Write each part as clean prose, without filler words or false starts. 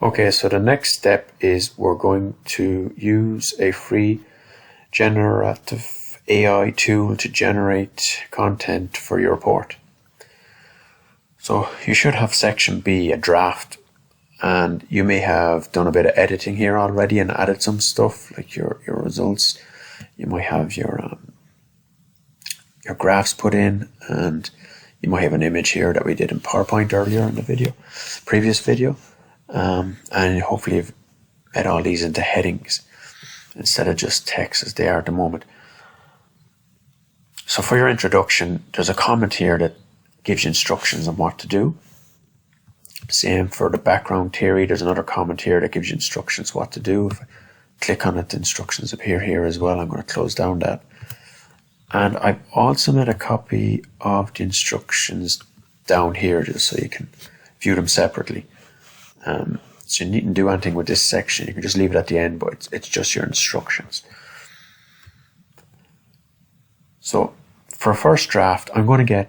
Okay, so the next step is we're going to use a free generative AI tool to generate content for your report. So you should have section B, a draft, and you may have done a bit of editing here already and added some stuff like your results. You might have your graphs put in, and you might have an image here that we did in PowerPoint earlier in the previous video. And hopefully you've made all these into headings instead of just text as they are at the moment. So for your introduction, there's a comment here that gives you instructions on what to do. Same for the background theory, there's another comment here that gives you instructions what to do. If I click on it, the instructions appear here as well. I'm going to close down that. And I've also made a copy of the instructions down here just so you can view them separately. So you needn't do anything with this section, you can just leave it at the end, but it's just your instructions. So for a first draft, I'm going to get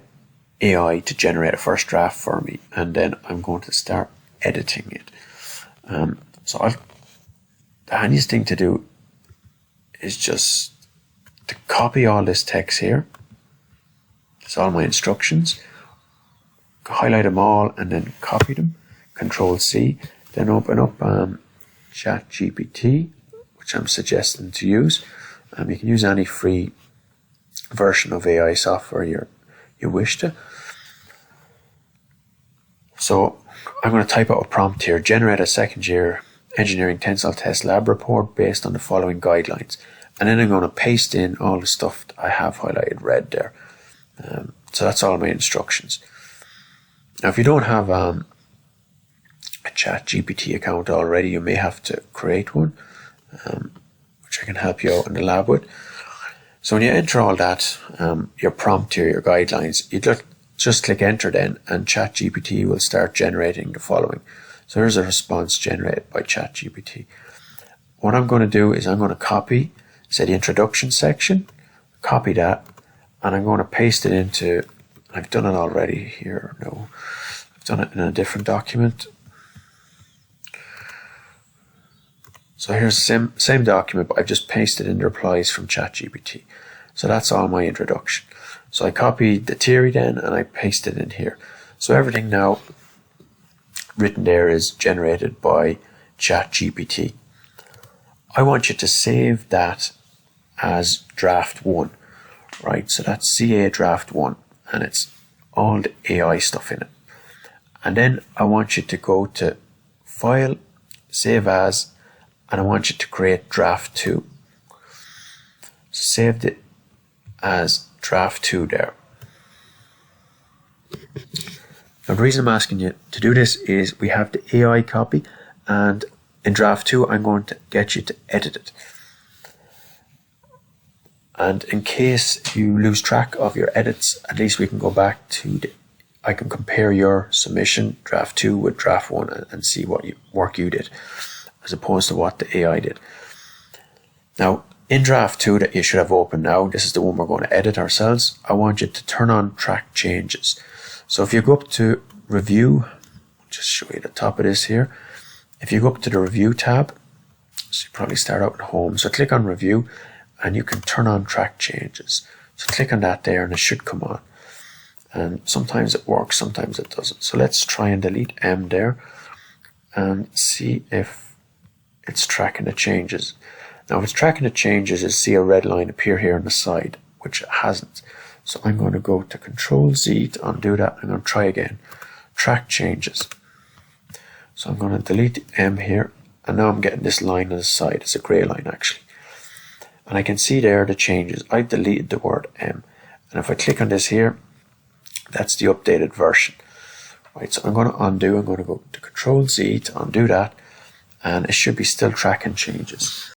AI to generate a first draft for me, and then I'm going to start editing it. The handiest thing to do is just to copy all this text here. It's all my instructions. Highlight them all and then copy them. Control C, then open up ChatGPT, which I'm suggesting to use. You can use any free version of AI software you wish to. So I'm going to type out a prompt here: generate a second year engineering tensile test lab report based on the following guidelines. And then I'm going to paste in all the stuff that I have highlighted red there. So that's all my instructions. Now if you don't have a ChatGPT account already, you may have to create one, which I can help you out in the lab with. So when you enter all that, your prompt here, your guidelines, you just click enter then, and ChatGPT will start generating the following. So here's a response generated by ChatGPT. What I'm going to do is I'm going to copy, say, the introduction section, copy that, and I'm going to paste it into, I've done it already here, no, I've done it in a different document. So here's the same document, but I've just pasted in the replies from ChatGPT. So that's all my introduction. So I copied the theory then and I pasted it in here. So everything now written there is generated by ChatGPT. I want you to save that as draft 1, right? So that's CA draft 1, and it's all the AI stuff in it. And then I want you to go to File, Save As, and I want you to create draft 2. So saved it as draft 2 there. Now the reason I'm asking you to do this is we have the AI copy, and in draft 2 I'm going to get you to edit it. And in case you lose track of your edits, at least we can go back to I can compare your submission, draft 2 with draft 1, and see what work you did, as opposed to what the AI did. Now, in draft 2 that you should have open now, this is the one we're going to edit ourselves. I want you to turn on track changes. So if you go up to review, I'll just show you the top of this here. If you go up to the review tab, so you probably start out at home. So click on review and you can turn on track changes. So click on that there and it should come on. And sometimes it works, sometimes it doesn't. So let's try and delete M there and see if it's tracking the changes. Now if it's tracking the changes, you'll see a red line appear here on the side, which it hasn't. So I'm going to go to Control Z to undo that. I'm going to try again. Track changes. So I'm going to delete the M here, and now I'm getting this line on the side. It's a grey line actually. And I can see there the changes. I deleted the word M. And if I click on this here, that's the updated version. Right, so I'm going to undo. I'm going to go to Control Z to undo that, and it should be still tracking changes.